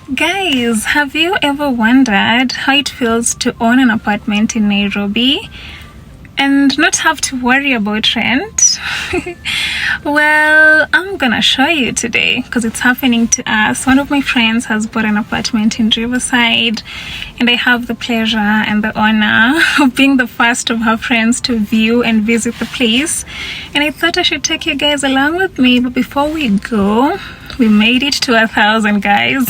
Guys, have you ever wondered how it feels to own an apartment in Nairobi and not have to worry about rent? Well, I'm gonna show you today because it's happening to us. One of my friends has bought an apartment in Riverside, and I have the pleasure and the honor of being the first of her friends to view and visit the place. And I thought I should take you guys along with me, but before we go, we made it to 1,000, guys.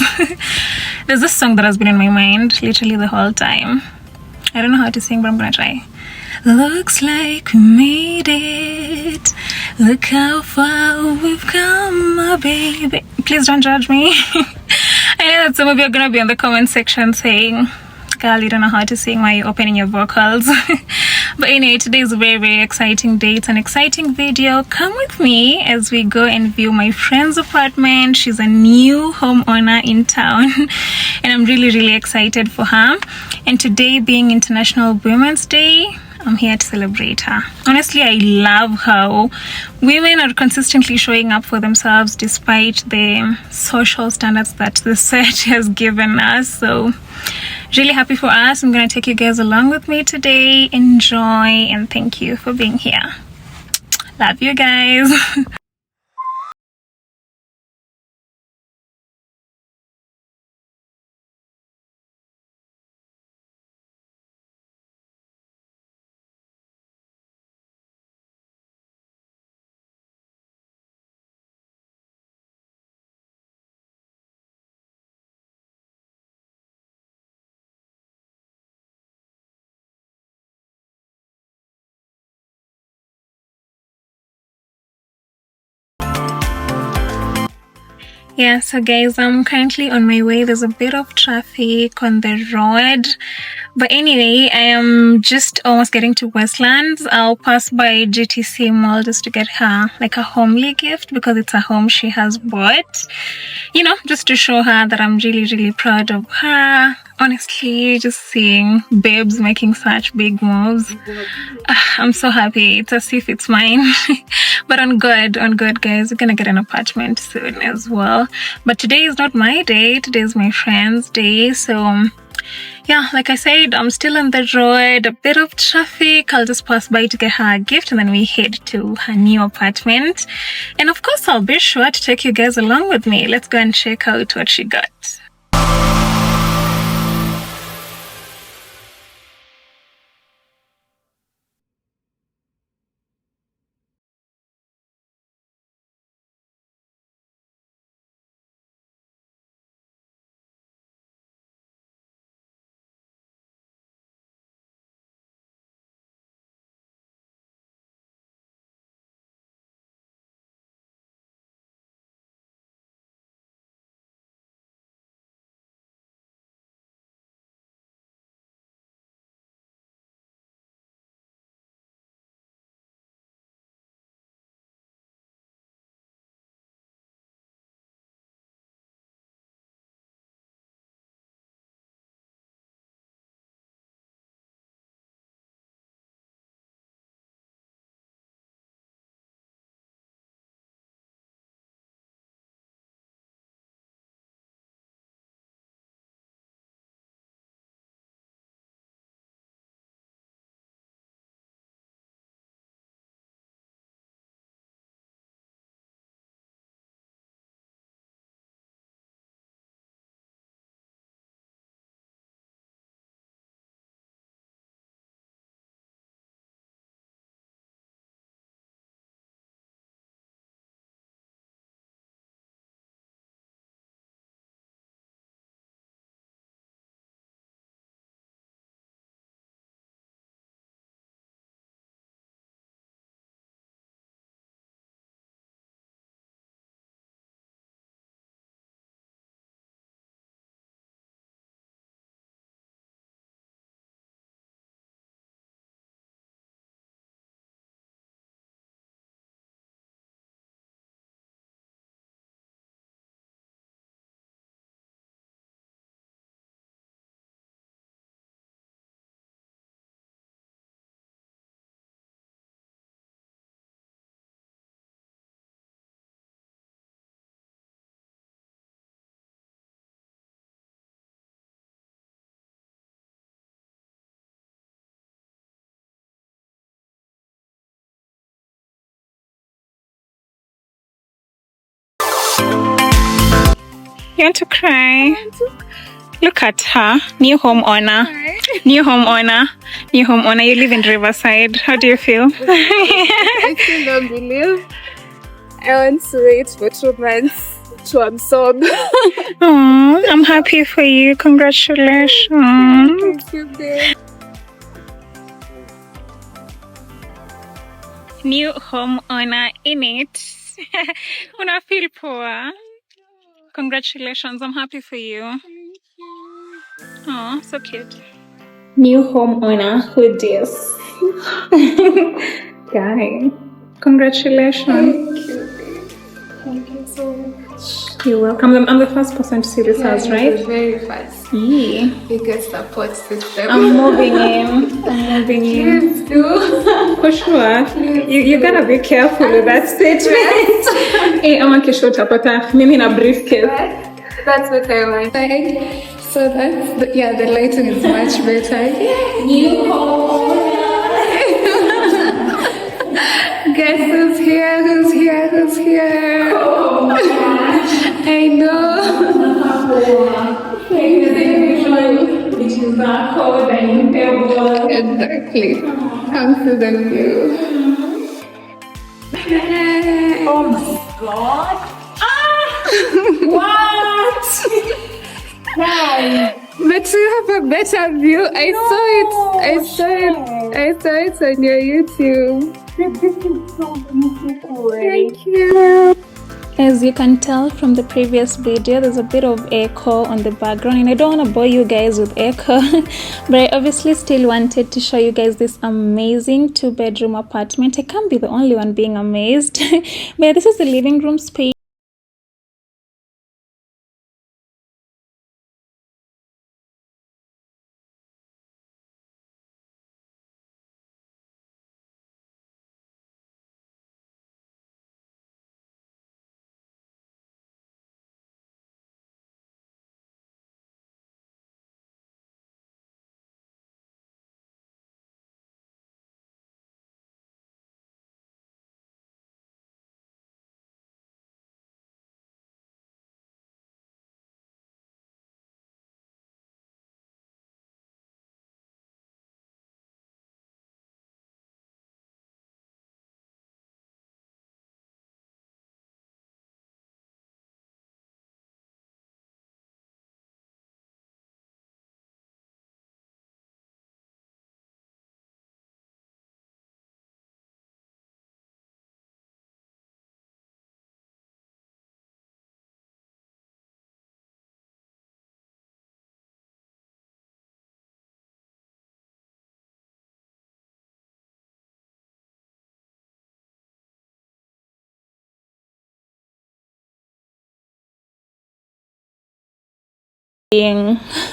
There's this song that has been in my mind literally the whole time. I don't know how to sing, but I'm gonna try. Looks like we made it. Look how far we've come, my baby. Please don't judge me. I know that some of you are gonna be in the comment section saying, girl, you don't know how to sing, why are you opening your vocals? But anyway, today is a very, very exciting day. It's an exciting video. Come with me as we go and view my friend's apartment. She's a new homeowner in town and I'm really, really excited for her. And today being International Women's Day, I'm here to celebrate her. Honestly, I love how women are consistently showing up for themselves despite the social standards that the society has given us. So really happy for us. I'm gonna take you guys along with me today. Enjoy and thank you for being here. Love you guys. Yeah, so guys, I'm currently on my way. There's a bit of traffic on the road. But anyway, I am just almost getting to Westlands. I'll pass by GTC Mall just to get her like a homely gift because it's a home she has bought. You know, just to show her that I'm really, really proud of her. Honestly, just seeing babes making such big moves. I'm so happy. It's as if it's mine. But on good, guys. We're gonna get an apartment soon as well. But today is not my day. Today is my friend's day. So yeah, like I said, I'm still on the road, a bit of traffic. I'll just pass by to get her a gift and then we head to her new apartment. And of course, I'll be sure to take you guys along with me. Let's go and check out what she got. You want to cry? Look at her. New homeowner. New homeowner. New homeowner. You live in Riverside. How do you feel? I still don't believe. I want to wait for 2 months to absorb. Oh, I'm happy for you. Congratulations. Thank you, babe. New homeowner in it. Una feel poor. Congratulations. I'm happy for you. Oh, so cute. New homeowner, who dis? Guy. Congratulations. Thank you so much. You're welcome. I'm the first person to see this house, right? The very first. Yeah. Biggest support system. I'm moving in. I'm moving in. Please do. For sure. You gotta be careful with that statement. Hey, I'm a short mimi na briefcase. That's what I want. So that's the lighting is much better. New home. Guess who's here? Who's here? Who's here? Oh my gosh. I know. It is not cold and terrible. Exactly. Come to the view. Oh my god. What? Why? But you have a better view. I saw it on your YouTube. This is so beautiful. Thank you. As you can tell from the previous video, there's a bit of echo on the background, and I don't want to bore you guys with echo, but I obviously still wanted to show you guys this amazing 2-bedroom apartment. I can't be the only one being amazed. But yeah, this is the living room space.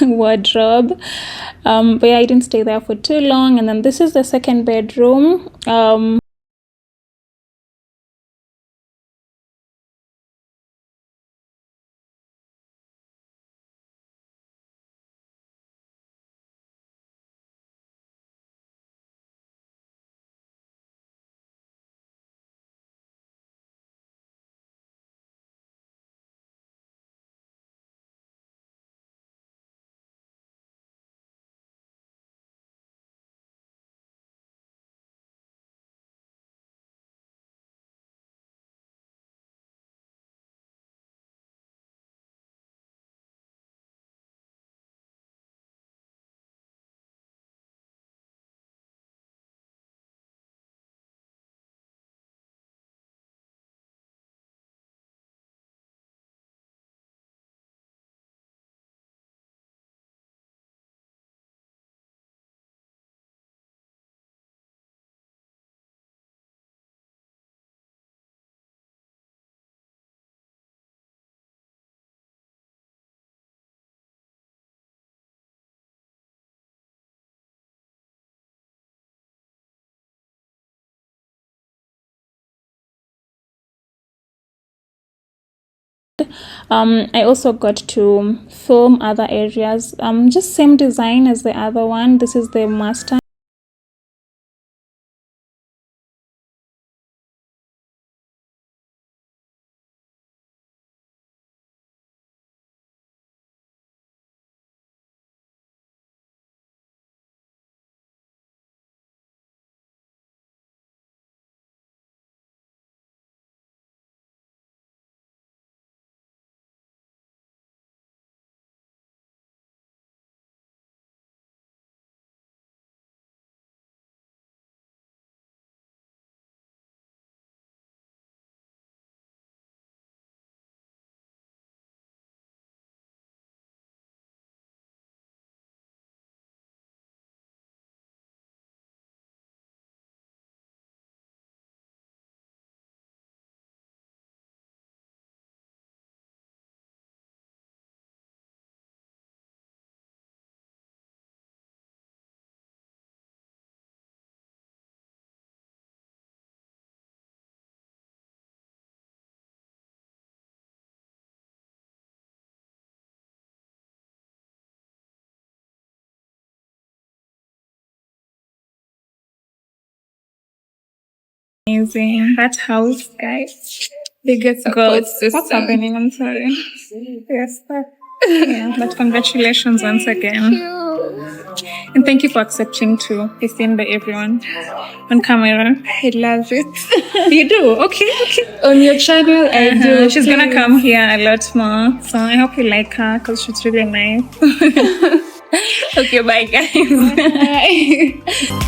Wardrobe, but yeah, I didn't stay there for too long. And then this is the second bedroom. I also got to film other areas, just same design as the other one. This is the master. Amazing. That house, guys. Biggest support Girls, system. what's happening? I'm sorry. Yes, yeah, but congratulations once again. And thank you for accepting to be seen by everyone on camera. I love it. You do? Okay. On your channel, I do. She's please. gonna come here a lot more. So I hope you like her because she's really nice. Okay, bye guys. Bye.